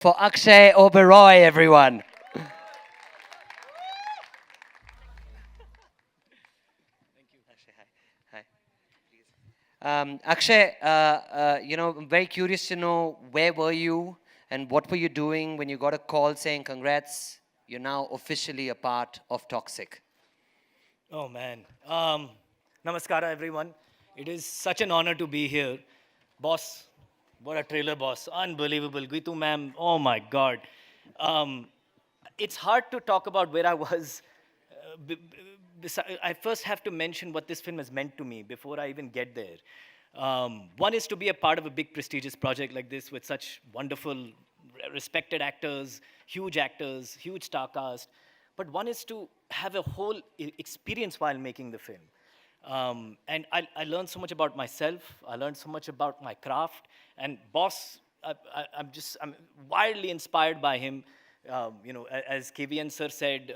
for Akshay Oberoi, everyone. Akshay, hi. Akshay, I'm very curious to know where were you and what were you doing when you got a call saying, congrats, you're now officially a part of Toxic. Oh man. Namaskara everyone. It is such an honor to be here. Boss, what a trailer boss. Unbelievable. Gitu ma'am, oh my god. Um, it's hard to talk about where I was. I first have to mention what this film has meant to me before I even get there. One is to be a part of a big prestigious project like this with such wonderful, respected actors, huge star cast. But one is to have a whole experience while making the film. And I learned so much about myself. I learned so much about my craft. And boss, I'm wildly inspired by him. As KVN sir said,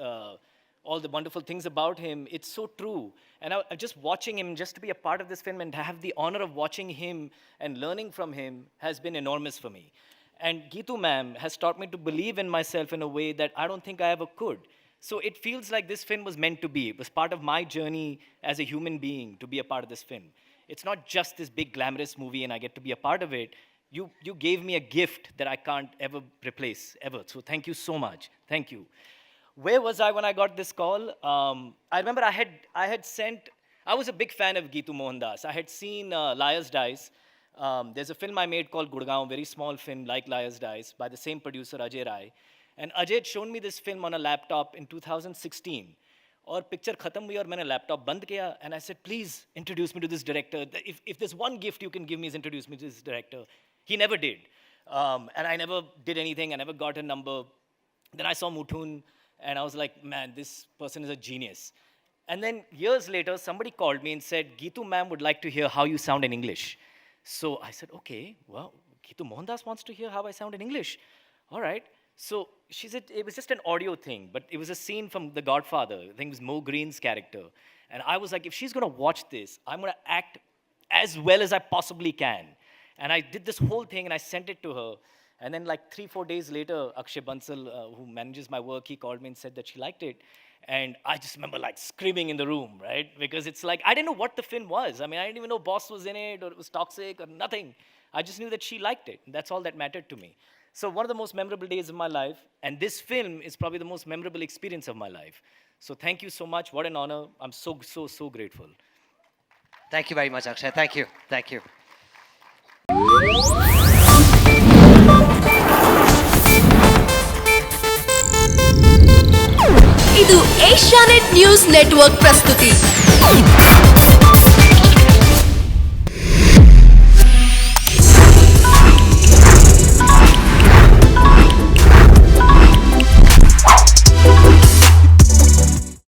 all the wonderful things about him. It's so true. And just watching him, just to be a part of this film and to have the honor of watching him and learning from him has been enormous for me. And Geetu ma'am has taught me to believe in myself in a way that I don't think I ever could. So it feels like this film was meant to be. It was part of my journey as a human being to be a part of this film. It's not just this big glamorous movie and I get to be a part of it. You gave me a gift that I can't ever replace, ever. So thank you so much. Thank you. Where was I when I got this call? I remember I was a big fan of Geetu Mohandas. I had seen Liars Dice. There's a film I made called Gurgaon, very small film like Liars Dice, by the same producer, Ajay Rai. And Ajay had shown me this film on a laptop in 2016. और picture खत्म हुई और मैंने laptop बंद किया and I said, please introduce me to this director. If there's one gift you can give me is introduce me to this director. He never did. And I never did anything. I never got a number. Then I saw Muthun and I was like, man, this person is a genius. And then years later, somebody called me and said, Geetu ma'am would like to hear how you sound in English. So I said, okay, well, Geetu Mohandas wants to hear how I sound in English. All right. So she said it was just an audio thing, but it was a scene from The Godfather. I think it was Mo Green's character. And I was like, if she's going to watch this, I'm going to act as well as I possibly can. And I did this whole thing and I sent it to her. And then like 3-4 days later, Akshay Bansal, who manages my work, he called me and said that she liked it. And I just remember like screaming in the room, right? Because it's like, I didn't know what the film was. I mean, I didn't even know Boss was in it or it was toxic or nothing. I just knew that she liked it. And that's all that mattered to me. So one of the most memorable days of my life, and this film is probably the most memorable experience of my life. So thank you so much. What an honor. I'm so, so, so grateful. Thank you very much, Akshay. Thank you. Thank you. ಇದು Asianet news network ಪ್ರಸ್ತುತಿ.